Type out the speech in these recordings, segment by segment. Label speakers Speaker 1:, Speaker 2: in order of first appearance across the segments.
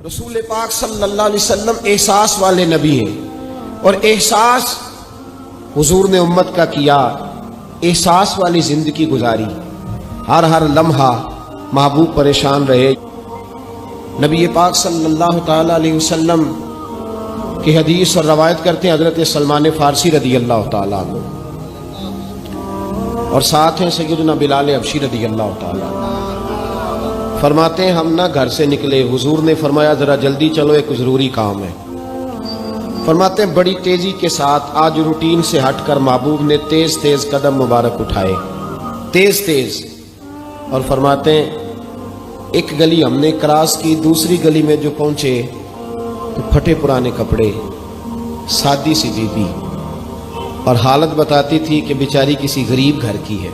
Speaker 1: رسول پاک صلی اللہ علیہ وسلم احساس والے نبی ہیں، اور احساس حضور نے امت کا کیا، احساس والی زندگی گزاری، ہر لمحہ محبوب پریشان رہے۔ نبی پاک صلی اللہ تعالی علیہ وسلم کی حدیث اور روایت کرتے ہیں حضرت سلمان فارسی رضی اللہ تعالیٰ عنہ، اور ساتھ ہیں سیدنا بلال حبشی رضی اللہ تعالیٰ عنہ۔ فرماتے ہیں ہم نہ گھر سے نکلے، حضور نے فرمایا ذرا جلدی چلو، ایک ضروری کام ہے۔ فرماتے ہیں بڑی تیزی کے ساتھ آج روٹین سے ہٹ کر محبوب نے تیز تیز قدم مبارک اٹھائے، تیز تیز، اور فرماتے ہیں ایک گلی ہم نے کراس کی، دوسری گلی میں جو پہنچے تو پھٹے پرانے کپڑے، سادی سی بی بی، اور حالت بتاتی تھی کہ بیچاری کسی غریب گھر کی ہے۔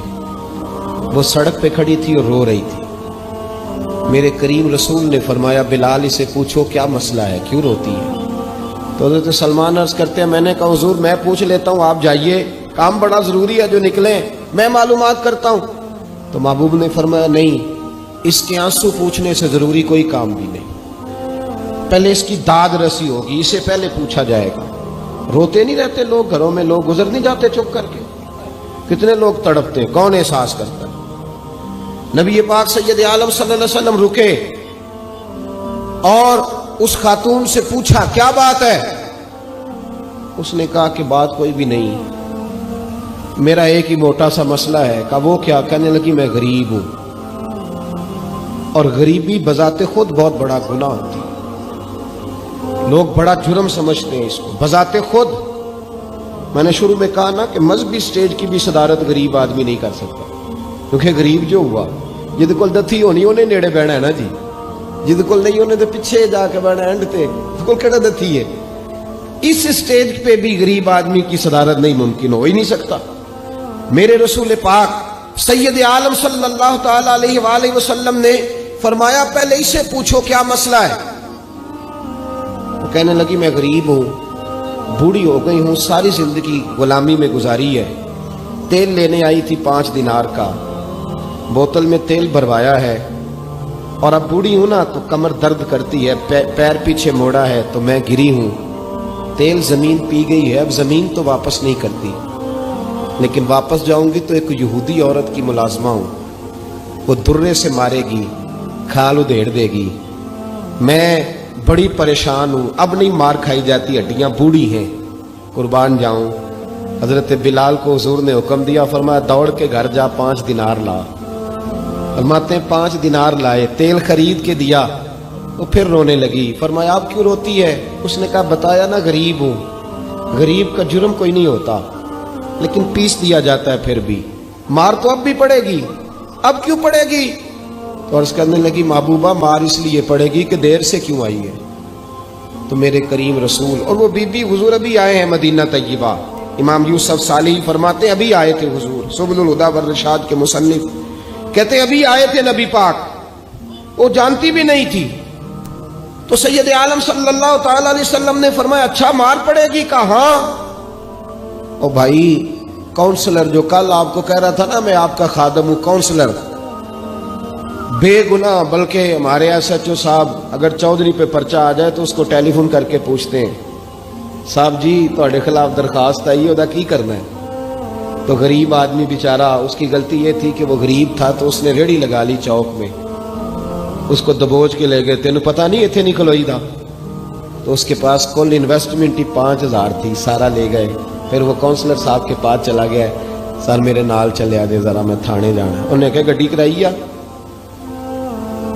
Speaker 1: وہ سڑک پہ کھڑی تھی اور رو رہی تھی۔ میرے کریم رسول نے فرمایا بلال اسے پوچھو کیا مسئلہ ہے، کیوں روتی ہے؟ تو حضرت سلمان عرض کرتے ہیں میں نے کہا حضور میں پوچھ لیتا ہوں، آپ جائیے، کام بڑا ضروری ہے جو نکلیں، میں معلومات کرتا ہوں۔ تو محبوب نے فرمایا نہیں، اس کے آنسو پوچھنے سے ضروری کوئی کام بھی نہیں، پہلے اس کی داد رسی ہوگی، اسے پہلے پوچھا جائے گا۔ روتے نہیں رہتے لوگ گھروں میں، لوگ گزر نہیں جاتے چپ کر کے؟ کتنے لوگ تڑپتے، کون احساس کرتا ہے؟ نبی پاک سید عالم صلی اللہ علیہ وسلم رکے اور اس خاتون سے پوچھا کیا بات ہے؟ اس نے کہا کہ بات کوئی بھی نہیں، میرا ایک ہی موٹا سا مسئلہ ہے۔ کہا وہ کیا؟ کہنے لگی میں غریب ہوں، اور غریبی بذات خود بہت بڑا گناہ ہوتی ہے، لوگ بڑا جرم سمجھتے ہیں اس کو بذات خود۔ میں نے شروع میں کہا نا کہ مذہبی سٹیج کی بھی صدارت غریب آدمی نہیں کر سکتا، کیونکہ غریب جو ہوا جد کول دتھی ہونی انہیں نیڑے بہنا ہے نا جی، جد کول نہیں انہیں تو پیچھے جا کے بہنا اینڈ تے کول کہڑا دتھی ہے۔ اس سٹیج پہ بھی غریب آدمی کی صدارت نہیں ممکن ہو ہی نہیں سکتا۔ میرے رسول پاک سید عالم صلی اللہ تعالی علیہ وآلہ وسلم نے فرمایا پہلے اسے پوچھو کیا مسئلہ ہے۔ وہ کہنے لگی میں غریب ہوں، بوڑھی ہو گئی ہوں، ساری زندگی غلامی میں گزاری ہے، تیل لینے آئی تھی 5 دینار کا، بوتل میں تیل بھروایا ہے، اور اب بوڑھی ہوں نا تو کمر درد کرتی ہے، پیر پیچھے موڑا ہے تو میں گری ہوں، تیل زمین پی گئی ہے، اب زمین تو واپس نہیں کرتی، لیکن واپس جاؤں گی تو ایک یہودی عورت کی ملازمہ ہوں، وہ درے سے مارے گی، کھال ادھیڑ دے گی، میں بڑی پریشان ہوں، اب نہیں مار کھائی جاتی، ہڈیاں بوڑھی ہیں، قربان جاؤں۔ حضرت بلال کو حضور نے حکم دیا، فرمایا دوڑ کے گھر جا 5 دینار لا۔ فرماتے ہیں 5 دینار لائے، تیل خرید کے دیا، وہ پھر رونے لگی۔ فرمایا آپ کیوں روتی ہے؟ اس نے کہا بتایا نا غریب ہوں، غریب کا جرم کوئی نہیں ہوتا، لیکن پیس دیا جاتا ہے، پھر بھی مار تو اب بھی پڑے گی، اب کیوں پڑے گی؟ تو عرض کرنے لگی محبوبہ مار اس لیے پڑے گی کہ دیر سے کیوں آئی ہے۔ تو میرے کریم رسول اور وہ بی بی حضور ابھی آئے ہیں مدینہ طیبہ، امام یوسف صالحی فرماتے ہیں ابھی آئے تھے حضور، سبل الہدی والرشاد کے مصنف کہتے ہیں ابھی آئے تھے نبی پاک، وہ جانتی بھی نہیں تھی۔ تو سید عالم صلی اللہ تعالی علیہ وسلم نے فرمایا اچھا مار پڑے گی؟ کہا ہاں۔ او بھائی کونسلر جو کل آپ کو کہہ رہا تھا نا میں آپ کا خادم ہوں، کونسلر بے گناہ، بلکہ ہمارے SHO صاحب اگر چودھری پہ پرچہ آ جائے تو اس کو ٹیلی فون کر کے پوچھتے ہیں صاحب جی تہاڈے خلاف درخواست آئی ہے، کی کرنا ہے؟ تو غریب آدمی بیچارہ، اس کی غلطی یہ تھی کہ وہ غریب تھا تو اس نے ریڑھی لگا لی چوک میں، اس کو دبوچ کے لے گئے، تینوں پتہ نہیں اتنے نہیں کھلوئی تھا، تو اس کے پاس کل انویسٹمنٹ ہی 5000 تھی، سارا لے گئے۔ پھر وہ کونسلر صاحب کے پاس چلا گیا، سر میرے نال چلے آ دے ذرا میں تھانے جانا ہے۔ انہیں کہا گڈی کرائی آ،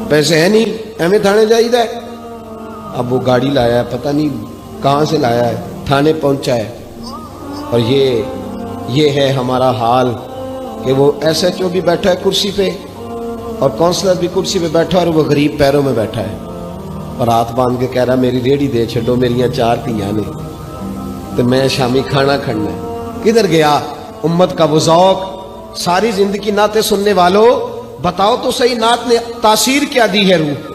Speaker 1: پیسے ہیں نہیں ایویں تھانے جائیدا ہے۔ اب وہ گاڑی لایا ہے، پتہ نہیں کہاں سے لایا ہے، تھانے پہنچا ہے، اور یہ ہے ہمارا حال کہ وہ SHO بھی بیٹھا ہے کرسی پہ اور کونسلر بھی کرسی پہ بیٹھا ہے، اور وہ غریب پیروں میں بیٹھا ہے اور ہاتھ باندھ کے کہہ رہا میری ریڑھی دے چھڈو، میریاں 4 دھیاں نے تو میں شامی کھانا کھڑنا ہے۔ کدھر گیا امت کا وہ ذوق؟ ساری زندگی نعتیں سننے والوں بتاؤ تو صحیح نعت نے تاثیر کیا دی ہے روح؟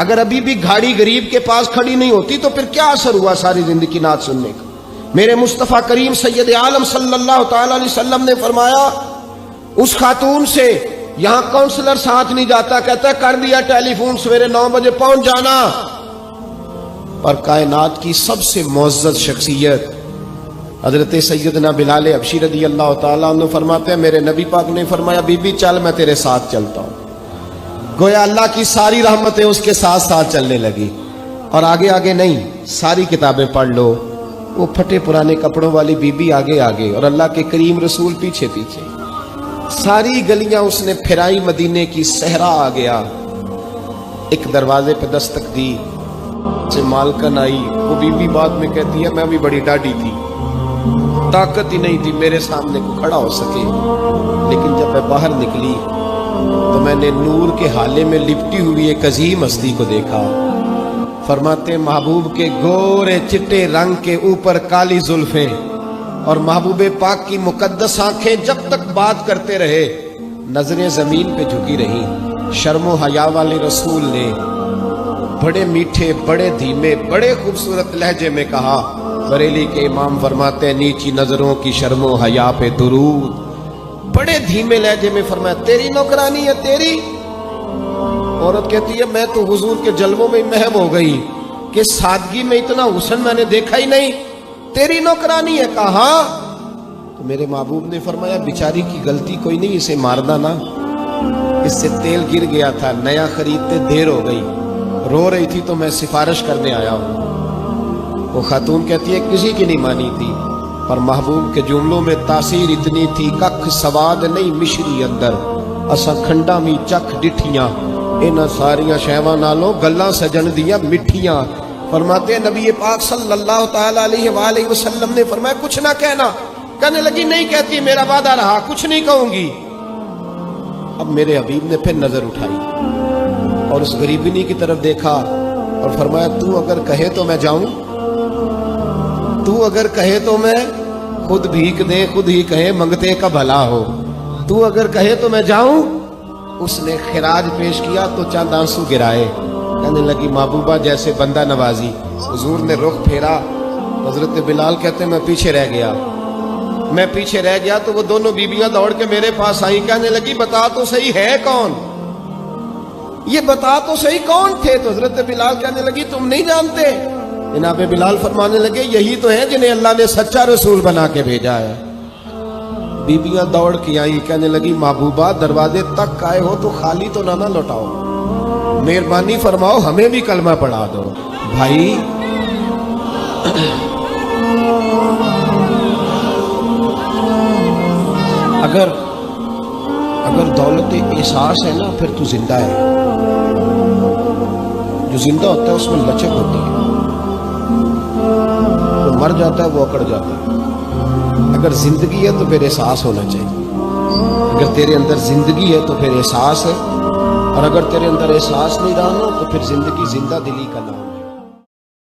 Speaker 1: اگر ابھی بھی گھاڑی غریب کے پاس کھڑی نہیں ہوتی تو پھر کیا اثر ہوا ساری زندگی نعت سننے کا؟ میرے مصطفیٰ کریم سید عالم صلی اللہ تعالی علیہ وسلم نے فرمایا اس خاتون سے یہاں کونسلر ساتھ نہیں جاتا، کہتا ہے کر دیا ٹیلی فون، سویرے 9 بجے پہنچ جانا، اور کائنات کی سب سے معزز شخصیت حضرت سیدنا بلال حبشی رضی اللہ تعالیٰ عنہ فرماتے ہیں میرے نبی پاک نے فرمایا بی بی چل میں تیرے ساتھ چلتا ہوں. گویا اللہ کی ساری رحمتیں اس کے ساتھ ساتھ چلنے لگی. اور آگے آگے نہیں، ساری کتابیں پڑھ لو، وہ پھٹے پرانے کپڑوں والی بی بی آگے آگے اور اللہ کے کریم رسول پیچھے پیچھے. ساری گلیاں اس نے پھرائی، مدینے کی صحرا آ گیا. ایک دروازے پہ دستک دی سے مالکن آئی. وہ بی بی بعد میں کہتی ہے میں بھی بڑی ڈاڈی تھی، طاقت ہی نہیں تھی میرے سامنے کو کھڑا ہو سکے، لیکن جب میں باہر نکلی تو میں نے نور کے حالے میں لپٹی ہوئی ایک عظیم ہستی کو دیکھا. فرماتے محبوب کے گورے چٹے رنگ کے اوپر کالی زلفیں اور محبوب پاک کی مقدس آنکھیں جب تک بات کرتے رہے نظریں زمین پہ جھکی رہی. شرم و حیا والے رسول نے بڑے میٹھے، بڑے دھیمے، بڑے خوبصورت لہجے میں کہا. بریلی کے امام فرماتے ہیں نیچی نظروں کی شرم و حیا پہ درود. بڑے دھیمے لہجے میں فرمایا تیری نوکرانی ہے تیری. عورت کہتی ہے میں تو حضور کے جلووں میں محو ہو گئی کہ سادگی میں اتنا حسن میں نے دیکھا ہی نہیں، تیری نوکرانی ہے. کہا تو میرے محبوب نے فرمایا بیچاری کی غلطی کوئی نہیں، اسے مارنا نا، اس سے تیل گر گیا تھا، نیا خریدتے دیر ہو گئی، رو رہی تھی تو میں سفارش کرنے آیا ہوں. وہ خاتون کہتی ہے کسی کی نہیں مانی تھی، پر محبوب کے جملوں میں تاثیر اتنی تھی ککھ سواد نہیں مشری اندر اساں کھنڈا می چکھ ڈٹھیاں انہاں ساریاں شہواں نالوں گلاں سجن دیاں مٹھیاں. فرماتے ہیں نبی پاک صلی اللہ تعالی علیہ وآلہ وسلم نے فرمایا کچھ نہ کہنا. کہنے لگی نہیں کہتی، میرا وعدہ رہا، کچھ نہیں کہوں گی. اب میرے حبیب نے پھر نظر اٹھائی اور اس غریبنی کی طرف دیکھا اور فرمایا تو اگر کہے تو میں جاؤں، تو اگر کہے تو میں خود بھیک دے خود ہی کہے منگتے کا بھلا ہو، تو اگر کہے تو میں جاؤں. اس نے خراج پیش کیا تو چند آنسو گرائے. کہنے لگی محبوبہ جیسے بندہ نوازی. حضور نے رخ پھیرا. حضرت بلال کہتے میں پیچھے رہ گیا تو وہ دونوں بیبیاں دوڑ کے میرے پاس آئیں. کہنے لگی بتا تو صحیح ہے کون، یہ بتا تو صحیح کون تھے. تو حضرت بلال کہنے لگی تم نہیں جانتے. جناب بلال فرمانے لگے یہی تو ہیں جنہیں اللہ نے سچا رسول بنا کے بھیجا ہے. بیبیاں دوڑ کے آئیں. کہنے لگی محبوبہ دروازے تک آئے ہو تو خالی تو نہ لوٹاؤ، مہربانی فرماؤ ہمیں بھی کلمہ پڑھا دو. بھائی اگر دولت احساس ہے نا پھر تو زندہ ہے. جو زندہ ہوتا ہے اس میں لچک ہوتی ہے، جو مر جاتا ہے وہ اکڑ جاتا ہے. اگر زندگی ہے تو پھر احساس ہونا چاہیے. اگر تیرے اندر زندگی ہے تو پھر احساس ہے، اور اگر تیرے اندر احساس نہیں رہا نا تو پھر زندگی زندہ دلی کا نام.